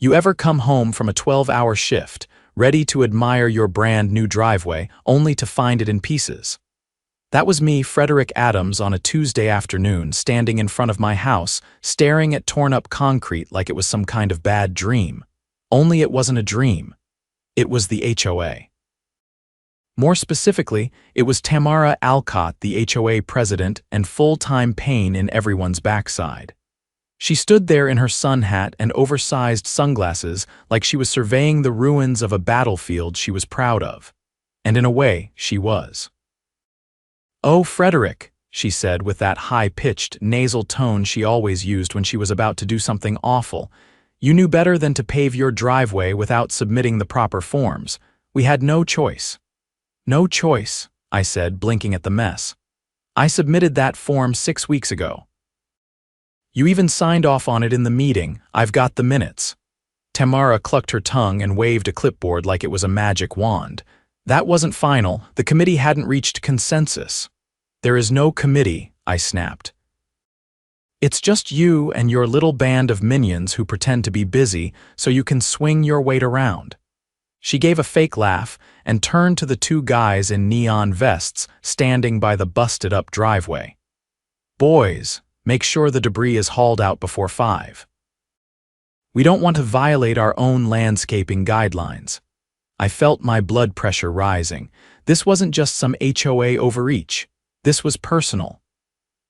You ever come home from a 12-hour shift, ready to admire your brand new driveway, only to find it in pieces? That was me, Frederick Adams, on a Tuesday afternoon, standing in front of my house, staring at torn-up concrete like it was some kind of bad dream. Only it wasn't a dream. It was the HOA. More specifically, it was Tamara Alcott, the HOA president and full-time pain in everyone's backside. She stood there in her sun hat and oversized sunglasses like she was surveying the ruins of a battlefield she was proud of. And in a way, she was. "Oh, Frederick," she said with that high-pitched, nasal tone she always used when she was about to do something awful. "You knew better than to pave your driveway without submitting the proper forms. We had no choice." "No choice," I said, blinking at the mess. "I submitted that form 6 weeks ago. You even signed off on it in the meeting. I've got the minutes." Tamara clucked her tongue and waved a clipboard like it was a magic wand. "That wasn't final. The committee hadn't reached consensus." "There is no committee," I snapped. "It's just you and your little band of minions who pretend to be busy so you can swing your weight around." She gave a fake laugh and turned to the two guys in neon vests standing by the busted-up driveway. "Boys, make sure the debris is hauled out before 5. We don't want to violate our own landscaping guidelines." I felt my blood pressure rising. This wasn't just some HOA overreach. This was personal.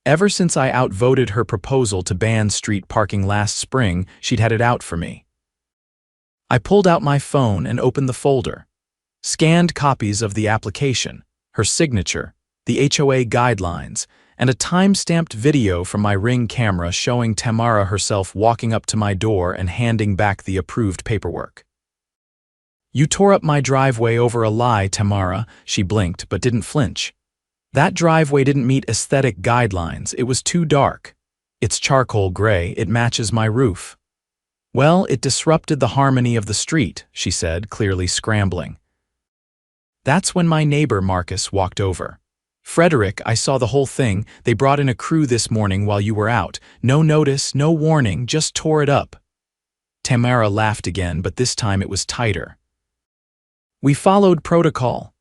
Ever since I outvoted her proposal to ban street parking last spring, she'd had it out for me. I pulled out my phone and opened the folder. Scanned copies of the application, her signature, the HOA guidelines, and a time-stamped video from my Ring camera showing Tamara herself walking up to my door and handing back the approved paperwork. "You tore up my driveway over a lie, Tamara," she blinked but didn't flinch. "That driveway didn't meet aesthetic guidelines. It was too dark. It's charcoal gray. It matches my roof." "Well, it disrupted the harmony of the street," she said, clearly scrambling. That's when my neighbor Marcus walked over. "Frederick, I saw the whole thing. They brought in a crew this morning while you were out. No notice, no warning, just tore it up." Tamara laughed again, but this time it was tighter. "We followed protocol."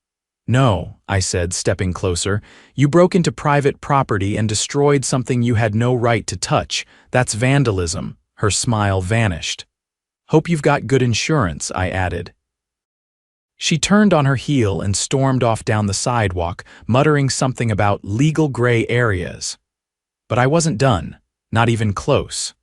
"No," I said, stepping closer. "You broke into private property and destroyed something you had no right to touch. That's vandalism." Her smile vanished. "Hope you've got good insurance," I added. She turned on her heel and stormed off down the sidewalk, muttering something about legal gray areas. But I wasn't done, not even close.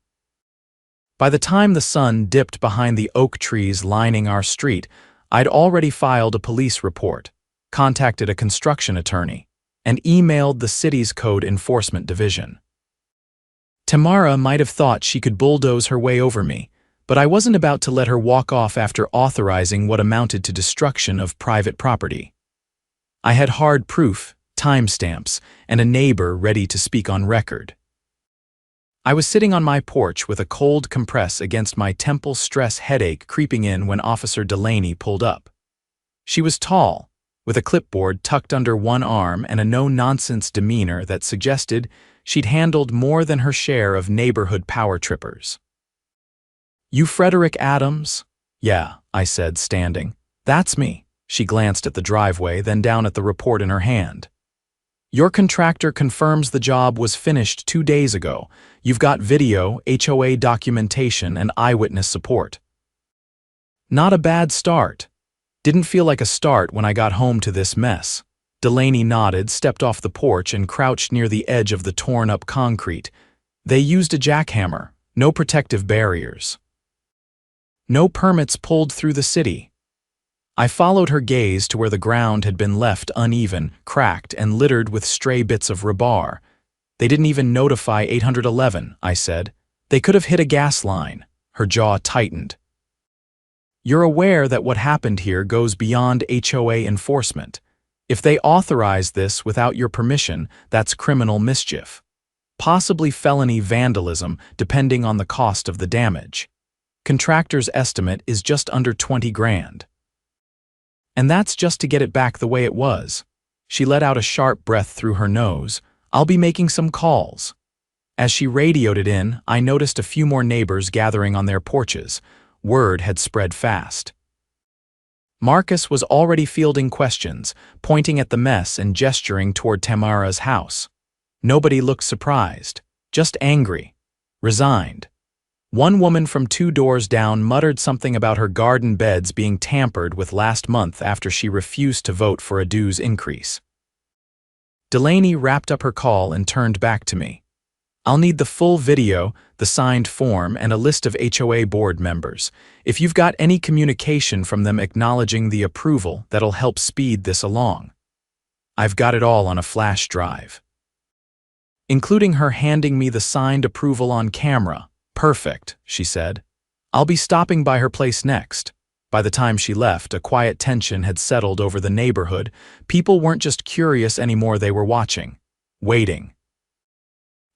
By the time the sun dipped behind the oak trees lining our street, I'd already filed a police report, contacted a construction attorney, and emailed the city's code enforcement division. Tamara might have thought she could bulldoze her way over me, but I wasn't about to let her walk off after authorizing what amounted to destruction of private property. I had hard proof, timestamps, and a neighbor ready to speak on record. I was sitting on my porch with a cold compress against my temple stress headache creeping in when Officer Delaney pulled up. She was tall, with a clipboard tucked under one arm and a no-nonsense demeanor that suggested she'd handled more than her share of neighborhood power trippers. "You Frederick Adams?" "Yeah," I said, standing. "That's me." She glanced at the driveway, then down at the report in her hand. "Your contractor confirms the job was finished 2 days ago. You've got video, HOA documentation, and eyewitness support." "Not a bad start." "Didn't feel like a start when I got home to this mess." Delaney nodded, stepped off the porch, and crouched near the edge of the torn-up concrete. "They used a jackhammer, no protective barriers. No permits pulled through the city." I followed her gaze to where the ground had been left uneven, cracked, and littered with stray bits of rebar. "They didn't even notify 811, I said. "They could have hit a gas line." Her jaw tightened. "You're aware that what happened here goes beyond HOA enforcement. If they authorize this without your permission, that's criminal mischief. Possibly felony vandalism, depending on the cost of the damage. Contractor's estimate is just under 20 grand. And that's just to get it back the way it was." She let out a sharp breath through her nose. "I'll be making some calls." As she radioed it in, I noticed a few more neighbors gathering on their porches. word had spread fast. Marcus was already fielding questions, pointing at the mess and gesturing toward Tamara's house. Nobody looked surprised, just angry, resigned. One woman from 2 doors down muttered something about her garden beds being tampered with last month after she refused to vote for a dues increase. Delaney wrapped up her call and turned back to me. "I'll need the full video, the signed form, and a list of HOA board members. If you've got any communication from them acknowledging the approval, that'll help speed this along." "I've got it all on a flash drive." Including her handing me the signed approval on camera. "Perfect," she said. "I'll be stopping by her place next." By the time she left, a quiet tension had settled over the neighborhood. People weren't just curious anymore, they were watching, waiting,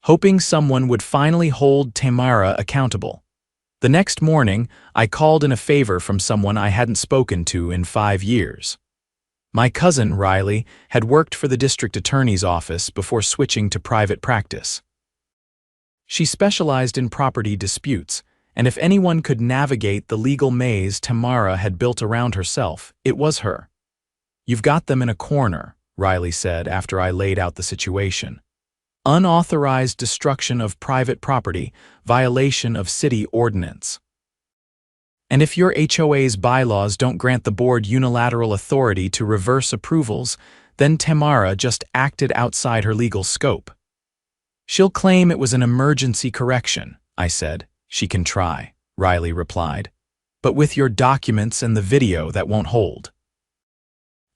hoping someone would finally hold Tamara accountable. The next morning, I called in a favor from someone I hadn't spoken to in 5 years. My cousin, Riley, had worked for the district attorney's office before switching to private practice. She specialized in property disputes, and if anyone could navigate the legal maze Tamara had built around herself, it was her. "You've got them in a corner," Riley said after I laid out the situation. "Unauthorized destruction of private property, violation of city ordinance. And if your HOA's bylaws don't grant the board unilateral authority to reverse approvals, then Tamara just acted outside her legal scope." "She'll claim it was an emergency correction," I said. "She can try," Riley replied. "But with your documents and the video, that won't hold.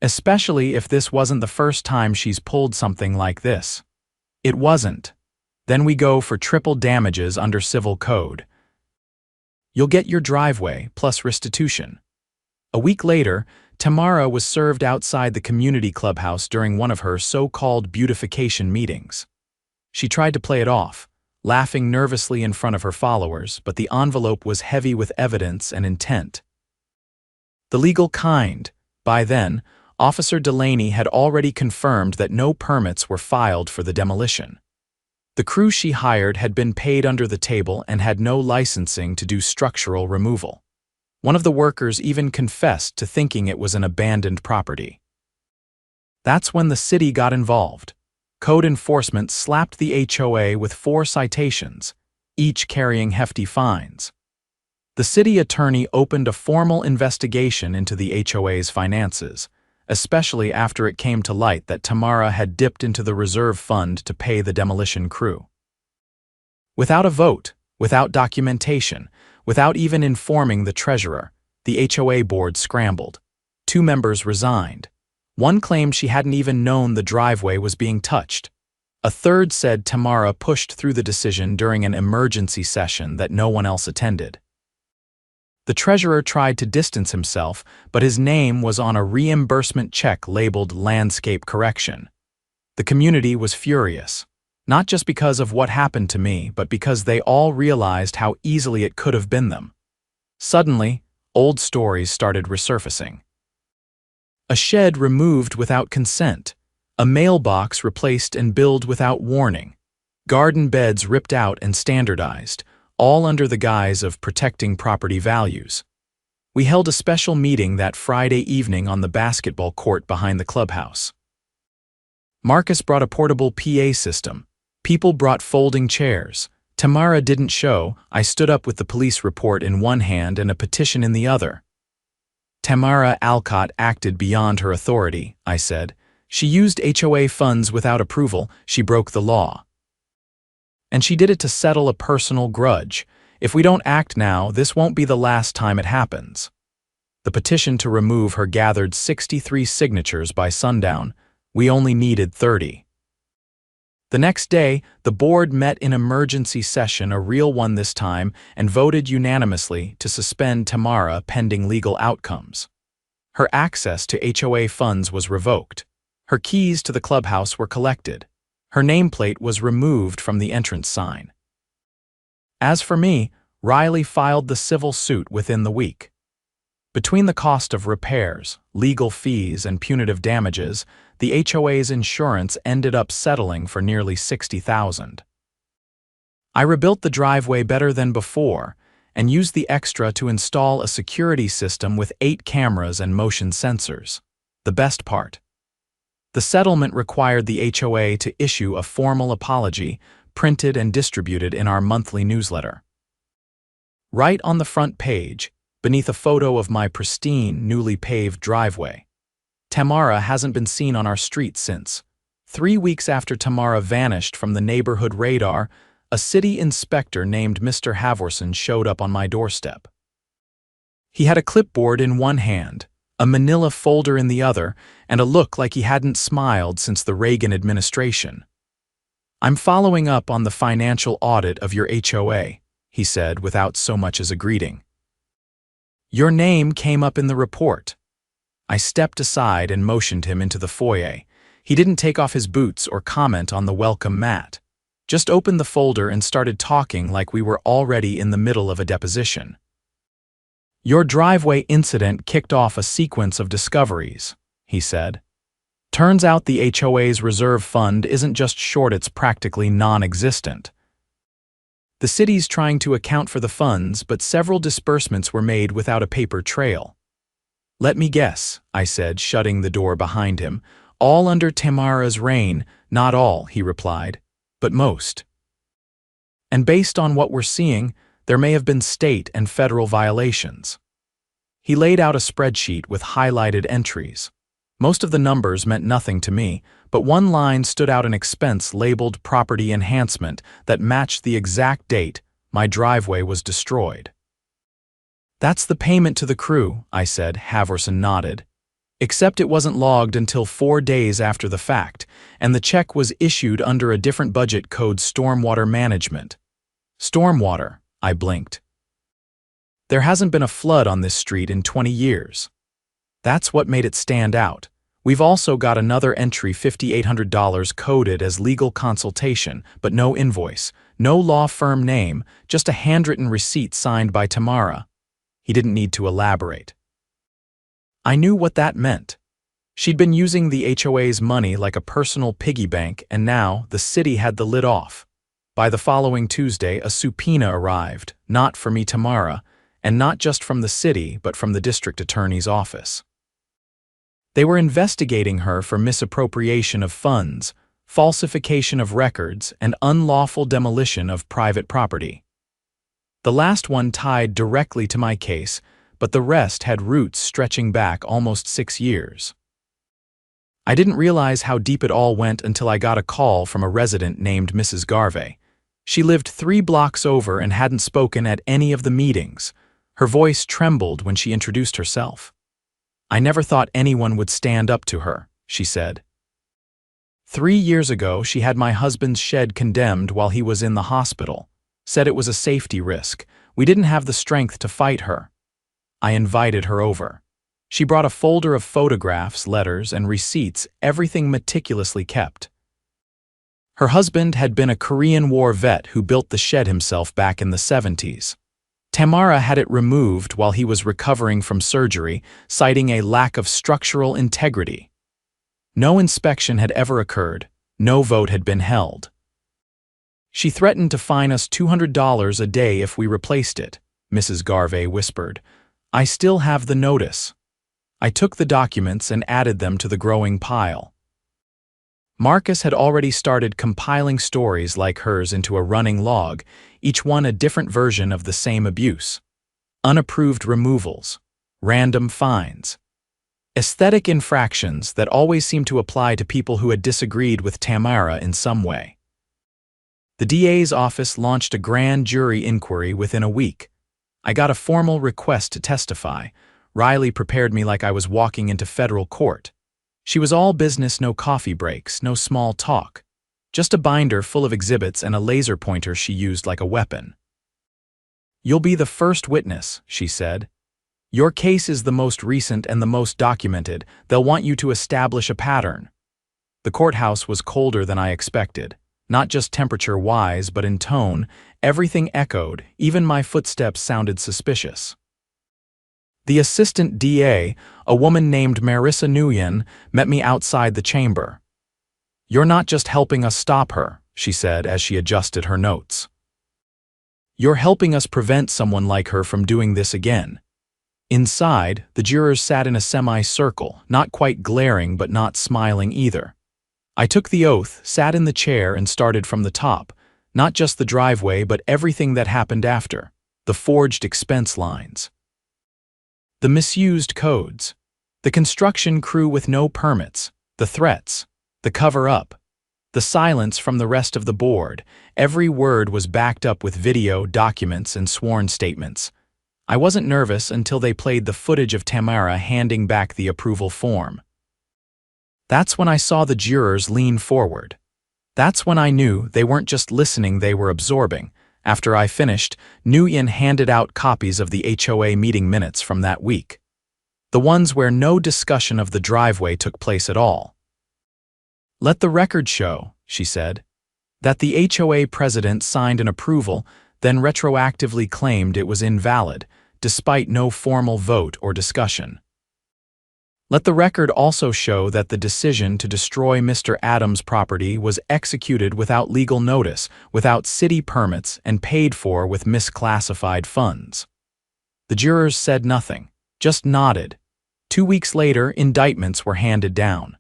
Especially if this wasn't the first time she's pulled something like this." It wasn't. Then we go for triple damages under civil code. "You'll get your driveway plus restitution." A week later, Tamara was served outside the community clubhouse during one of her so-called beautification meetings. She tried to play it off, laughing nervously in front of her followers, but the envelope was heavy with evidence and intent. The legal kind. By then, Officer Delaney had already confirmed that no permits were filed for the demolition. The crew she hired had been paid under the table and had no licensing to do structural removal. One of the workers even confessed to thinking it was an abandoned property. That's when the city got involved. Code enforcement slapped the HOA with 4 citations, each carrying hefty fines. The city attorney opened a formal investigation into the HOA's finances, especially after it came to light that Tamara had dipped into the reserve fund to pay the demolition crew. Without a vote, without documentation, without even informing the treasurer, the HOA board scrambled. 2 members resigned. One claimed she hadn't even known the driveway was being touched. A third said Tamara pushed through the decision during an emergency session that no one else attended. The treasurer tried to distance himself, but his name was on a reimbursement check labeled landscape correction. The community was furious, not just because of what happened to me, but because they all realized how easily it could have been them. Suddenly, old stories started resurfacing. A shed removed without consent, a mailbox replaced and billed without warning, garden beds ripped out and standardized, all under the guise of protecting property values. We held a special meeting that Friday evening on the basketball court behind the clubhouse. Marcus brought a portable PA system. People brought folding chairs. Tamara didn't show. I stood up with the police report in one hand and a petition in the other. "Tamara Alcott acted beyond her authority," I said. "She used HOA funds without approval. She broke the law. And she did it to settle a personal grudge. If we don't act now, this won't be the last time it happens." The petition to remove her gathered 63 signatures by sundown. We only needed 30. The next day, the board met in emergency session, a real one this time, and voted unanimously to suspend Tamara pending legal outcomes. Her access to HOA funds was revoked. Her keys to the clubhouse were collected. Her nameplate was removed from the entrance sign. As for me, Riley filed the civil suit within the week. Between the cost of repairs, legal fees, and punitive damages, the HOA's insurance ended up settling for nearly $60,000. I rebuilt the driveway better than before, and used the extra to install a security system with 8 cameras and motion sensors. The best part: the settlement required the HOA to issue a formal apology, printed and distributed in our monthly newsletter. Right on the front page, beneath a photo of my pristine, newly paved driveway. Tamara hasn't been seen on our street since. 3 weeks after Tamara vanished from the neighborhood radar, a city inspector named Mr. Havorson showed up on my doorstep. He had a clipboard in one hand, a manila folder in the other, and a look like he hadn't smiled since the Reagan administration. "I'm following up on the financial audit of your HOA," he said without so much as a greeting. "Your name came up in the report." I stepped aside and motioned him into the foyer. He didn't take off his boots or comment on the welcome mat. Just opened the folder and started talking like we were already in the middle of a deposition. "Your driveway incident kicked off a sequence of discoveries," he said. "Turns out the HOA's reserve fund isn't just short, it's practically non-existent. The city's trying to account for the funds, but several disbursements were made without a paper trail." "Let me guess," I said, shutting the door behind him. "All under Tamara's reign." "Not all," he replied, "but most. And based on what we're seeing, there may have been state and federal violations." He laid out a spreadsheet with highlighted entries. Most of the numbers meant nothing to me, but one line stood out: an expense labeled property enhancement that matched the exact date my driveway was destroyed. "That's the payment to the crew," I said. Havorson nodded. "Except it wasn't logged until 4 days after the fact, and the check was issued under a different budget code: stormwater management." "Stormwater?" I blinked. "There hasn't been a flood on this street in 20 years. That's what made it stand out. We've also got another entry, $5,800 coded as legal consultation, but no invoice, no law firm name, just a handwritten receipt signed by Tamara." He didn't need to elaborate. I knew what that meant. She'd been using the HOA's money like a personal piggy bank, and now the city had the lid off. By the following Tuesday, a subpoena arrived, not for me, Tamara, and not just from the city, but from the district attorney's office. They were investigating her for misappropriation of funds, falsification of records, and unlawful demolition of private property. The last one tied directly to my case, but the rest had roots stretching back almost 6 years. I didn't realize how deep it all went until I got a call from a resident named Mrs. Garvey. She lived 3 blocks over and hadn't spoken at any of the meetings. Her voice trembled when she introduced herself. "I never thought anyone would stand up to her," she said. 3 years ago, she had my husband's shed condemned while he was in the hospital. Said it was a safety risk. We didn't have the strength to fight her. I invited her over. She brought a folder of photographs, letters, and receipts, everything meticulously kept. Her husband had been a Korean War vet who built the shed himself back in the 70s. Tamara had it removed while he was recovering from surgery, citing a lack of structural integrity. No inspection had ever occurred. No vote had been held. She threatened to fine us $200 a day if we replaced it, Mrs. Garvey whispered. "I still have the notice." I took the documents and added them to the growing pile. Marcus had already started compiling stories like hers into a running log, each one a different version of the same abuse. Unapproved removals, random fines, aesthetic infractions that always seemed to apply to people who had disagreed with Tamara in some way. The DA's office launched a grand jury inquiry within a week. I got a formal request to testify. Riley prepared me like I was walking into federal court. She was all business, no coffee breaks, no small talk. Just a binder full of exhibits and a laser pointer she used like a weapon. "You'll be the first witness," she said. "Your case is the most recent and the most documented. They'll want you to establish a pattern." The courthouse was colder than I expected. Not just temperature-wise, but in tone. Everything echoed, even my footsteps sounded suspicious. The assistant DA, a woman named Marissa Nguyen, met me outside the chamber. "You're not just helping us stop her," she said as she adjusted her notes. You're helping us prevent someone like her from doing this again." Inside, the jurors sat in a semi-circle, not quite glaring but not smiling either. I took the oath, sat in the chair, and started from the top. Not just the driveway, but everything that happened after. The forged expense lines. The misused codes. The construction crew with no permits. The threats. The cover-up. The silence from the rest of the board. Every word was backed up with video, documents, and sworn statements. I wasn't nervous until they played the footage of Tamara handing back the approval form. That's when I saw the jurors lean forward. That's when I knew they weren't just listening, they were absorbing. After I finished, Nguyen handed out copies of the HOA meeting minutes from that week. The ones where no discussion of the driveway took place at all. "Let the record show," she said, "that the HOA president signed an approval, then retroactively claimed it was invalid, despite no formal vote or discussion. Let the record also show that the decision to destroy Mr. Adams' property was executed without legal notice, without city permits, and paid for with misclassified funds." The jurors said nothing, just nodded. 2 weeks later, indictments were handed down.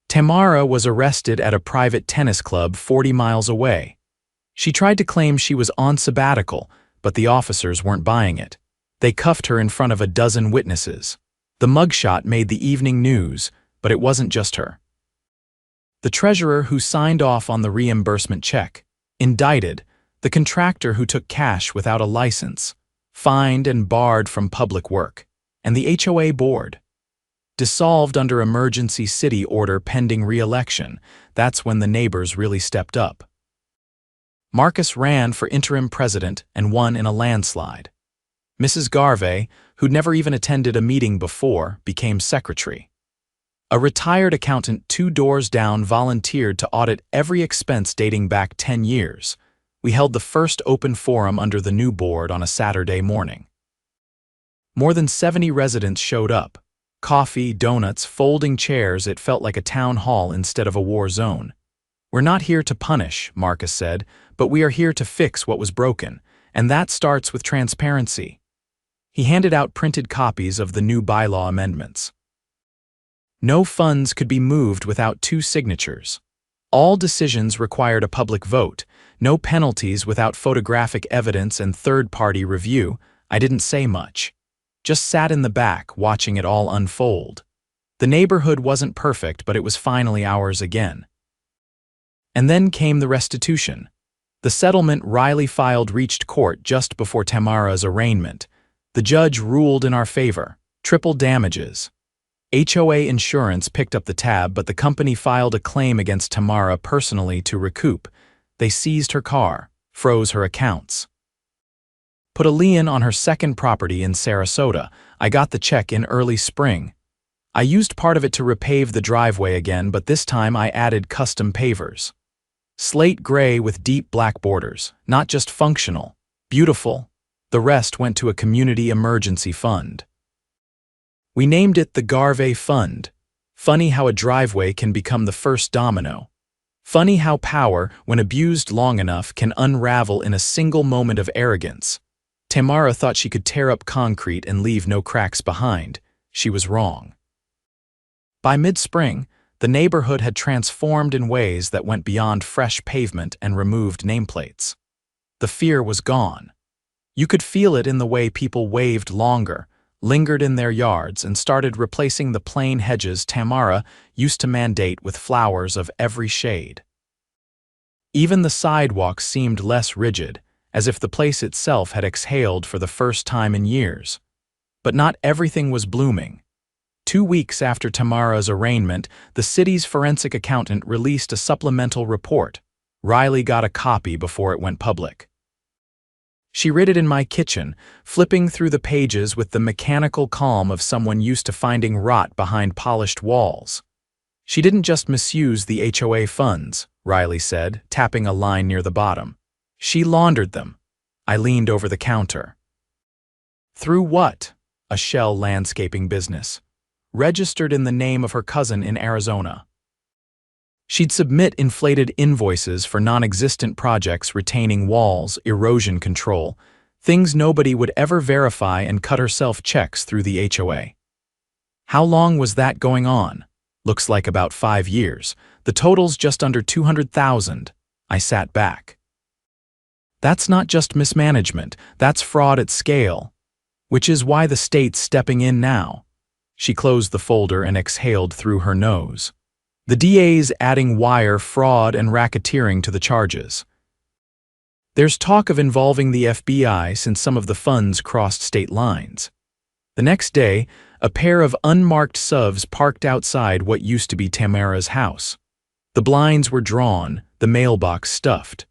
Tamara was arrested at a private tennis club 40 miles away. She tried to claim she was on sabbatical, but the officers weren't buying it. They cuffed her in front of a dozen witnesses. The mugshot made the evening news, but it wasn't just her. The treasurer who signed off on the reimbursement check, indicted, the contractor who took cash without a license, fined and barred from public work, and the HOA board. Dissolved under emergency city order pending re-election. That's when the neighbors really stepped up. Marcus ran for interim president and won in a landslide. Mrs. Garvey, who'd never even attended a meeting before, became secretary. A retired accountant 2 doors down volunteered to audit every expense dating back 10 years. We held the first open forum under the new board on a Saturday morning. More than 70 residents showed up. Coffee, donuts, folding chairs. It felt like a town hall instead of a war zone. "We're not here to punish," Marcus said, "but we are here to fix what was broken, and that starts with transparency." He handed out printed copies of the new bylaw amendments. No funds could be moved without 2 signatures. All decisions required a public vote. No penalties without photographic evidence and third-party review. I didn't say much. Just sat in the back, watching it all unfold. The neighborhood wasn't perfect, but it was finally ours again. And then came the restitution. The settlement Riley filed reached court just before Tamara's arraignment. The judge ruled in our favor. Triple damages. HOA insurance picked up the tab, but the company filed a claim against Tamara personally to recoup. They seized her car, froze her accounts. Put a lien on her second property in Sarasota. I got the check in early spring. I used part of it to repave the driveway again, but this time I added custom pavers. Slate gray with deep black borders, not just functional, beautiful. The rest went to a community emergency fund. We named it the Garvey Fund. Funny how a driveway can become the first domino. Funny how power, when abused long enough, can unravel in a single moment of arrogance. Tamara thought she could tear up concrete and leave no cracks behind. She was wrong. By mid-spring, the neighborhood had transformed in ways that went beyond fresh pavement and removed nameplates. The fear was gone. You could feel it in the way people waved longer, lingered in their yards, and started replacing the plain hedges Tamara used to mandate with flowers of every shade. Even the sidewalks seemed less rigid, as if the place itself had exhaled for the first time in years. But not everything was blooming. 2 weeks after Tamara's arraignment, the city's forensic accountant released a supplemental report. Riley got a copy before it went public. She read it in my kitchen, flipping through the pages with the mechanical calm of someone used to finding rot behind polished walls. She didn't just misuse the HOA funds, Riley said, tapping a line near the bottom. She laundered them. I leaned over the counter. Through what? A shell landscaping business. Registered in the name of her cousin in Arizona. She'd submit inflated invoices for non-existent projects retaining walls, erosion control, things nobody would ever verify, and cut herself checks through the HOA. How long was that going on? Looks like about 5 years. The total's just under $200,000. I sat back. That's not just mismanagement, that's fraud at scale. Which is why the state's stepping in now. She closed the folder and exhaled through her nose. The DA's adding wire fraud and racketeering to the charges. There's talk of involving the FBI since some of the funds crossed state lines. The next day, a pair of unmarked SUVs parked outside what used to be Tamara's house. The blinds were drawn, the mailbox stuffed.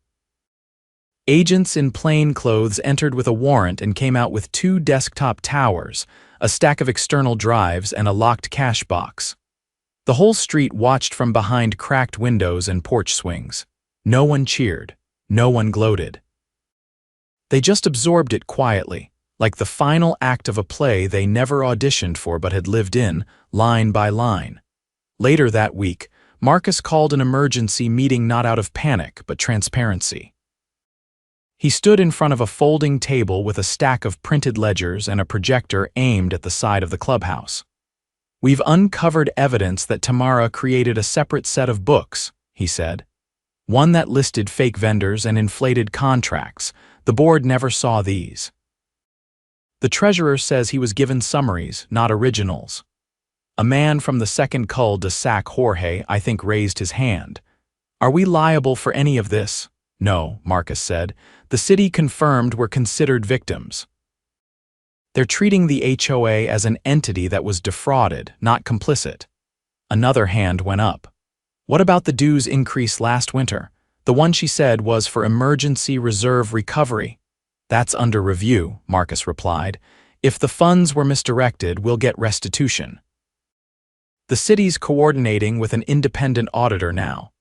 Agents in plain clothes entered with a warrant and came out with 2 desktop towers, a stack of external drives, and a locked cash box. The whole street watched from behind cracked windows and porch swings. No one cheered. No one gloated. They just absorbed it quietly, like the final act of a play they never auditioned for but had lived in, line by line. Later that week, Marcus called an emergency meeting not out of panic but transparency. He stood in front of a folding table with a stack of printed ledgers and a projector aimed at the side of the clubhouse. "We've uncovered evidence that Tamara created a separate set of books," he said. "One that listed fake vendors and inflated contracts. The board never saw these." The treasurer says he was given summaries, not originals. A man from the second cul-de-sac, Jorge, I think, raised his hand. "Are we liable for any of this?" "No," Marcus said. "The city confirmed we're considered victims." They're treating the HOA as an entity that was defrauded, not complicit. Another hand went up. "What about the dues increase last winter? The one she said was for emergency reserve recovery." "That's under review," Marcus replied. "If the funds were misdirected, we'll get restitution." The city's coordinating with an independent auditor now.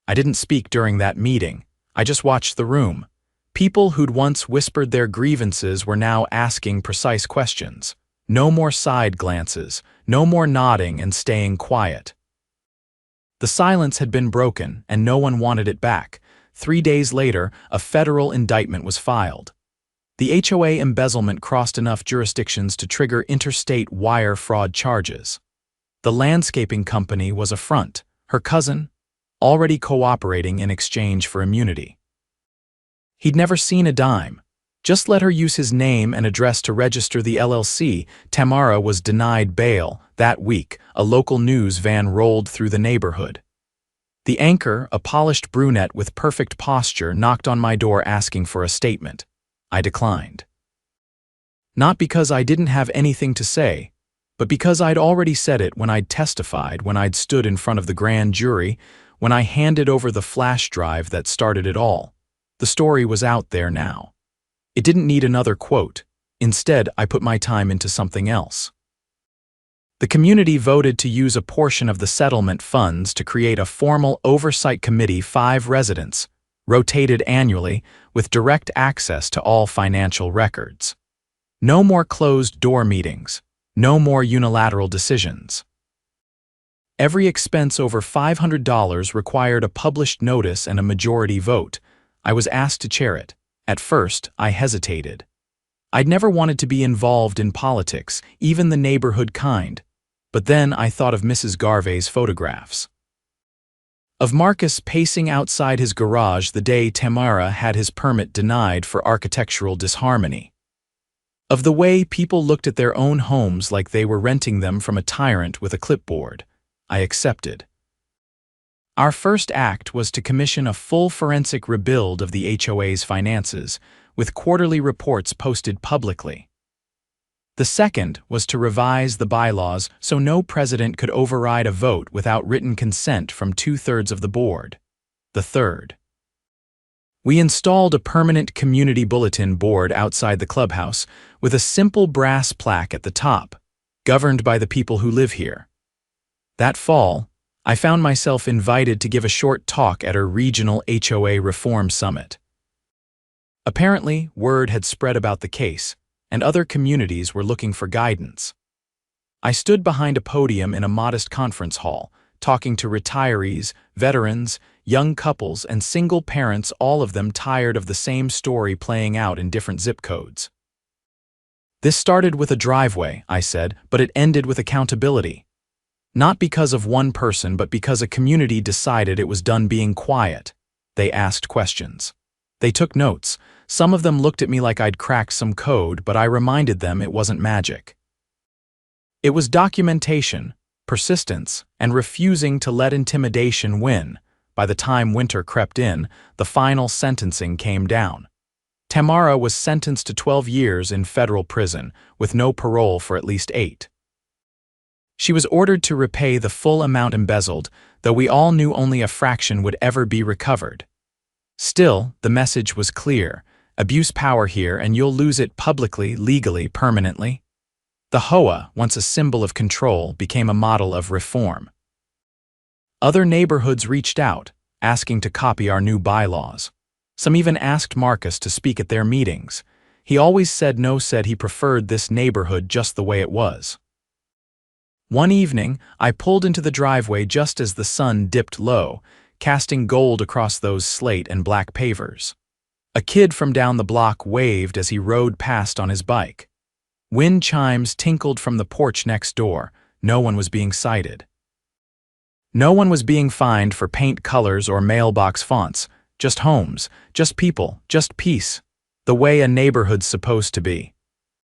I didn't speak during that meeting. I just watched the room. People who'd once whispered their grievances were now asking precise questions. No more side glances, no more nodding and staying quiet. The silence had been broken, and no one wanted it back. 3 days later, a federal indictment was filed. The HOA embezzlement crossed enough jurisdictions to trigger interstate wire fraud charges. The landscaping company was a front. Her cousin, already cooperating in exchange for immunity. He'd never seen a dime. Just let her use his name and address to register the LLC. Tamara was denied bail. That week, a local news van rolled through the neighborhood. The anchor, a polished brunette with perfect posture, knocked on my door asking for a statement. I declined. Not because I didn't have anything to say, but because I'd already said it when I'd testified, when I'd stood in front of the grand jury, when I handed over the flash drive that started it all. The story was out there now. It didn't need another quote. Instead, I put my time into something else. The community voted to use a portion of the settlement funds to create a formal oversight committee, 5 residents, rotated annually, with direct access to all financial records. No more closed-door meetings. No more unilateral decisions. Every expense over $500 required a published notice and a majority vote. I was asked to chair it. At first, I hesitated. I'd never wanted to be involved in politics, even the neighborhood kind. But then I thought of Mrs. Garvey's photographs. Of Marcus pacing outside his garage the day Tamara had his permit denied for architectural disharmony. Of the way people looked at their own homes like they were renting them from a tyrant with a clipboard. I accepted. Our first act was to commission a full forensic rebuild of the HOA's finances, with quarterly reports posted publicly. The second was to revise the bylaws so no president could override a vote without written consent from 2/3 of the board. The third. We installed a permanent community bulletin board outside the clubhouse with a simple brass plaque at the top, governed by the people who live here. That fall, I found myself invited to give a short talk at a regional HOA reform summit. Apparently, word had spread about the case, and other communities were looking for guidance. I stood behind a podium in a modest conference hall, talking to retirees, veterans, young couples, and single parents, all of them tired of the same story playing out in different zip codes. This started with a driveway, I said, but it ended with accountability. Not because of one person, but because a community decided it was done being quiet. They asked questions. They took notes. Some of them looked at me like I'd cracked some code, but I reminded them it wasn't magic. It was documentation, persistence, and refusing to let intimidation win. By the time winter crept in, the final sentencing came down. Tamara was sentenced to 12 years in federal prison, with no parole for at least 8. She was ordered to repay the full amount embezzled, though we all knew only a fraction would ever be recovered. Still, the message was clear: abuse power here and you'll lose it publicly, legally, permanently. The HOA, once a symbol of control, became a model of reform. Other neighborhoods reached out, asking to copy our new bylaws. Some even asked Marcus to speak at their meetings. He always said no, said he preferred this neighborhood just the way it was. One evening, I pulled into the driveway just as the sun dipped low, casting gold across those slate and black pavers. A kid from down the block waved as he rode past on his bike. Wind chimes tinkled from the porch next door. No one was being cited. No one was being fined for paint colors or mailbox fonts. Just homes, just people, just peace. The way a neighborhood's supposed to be.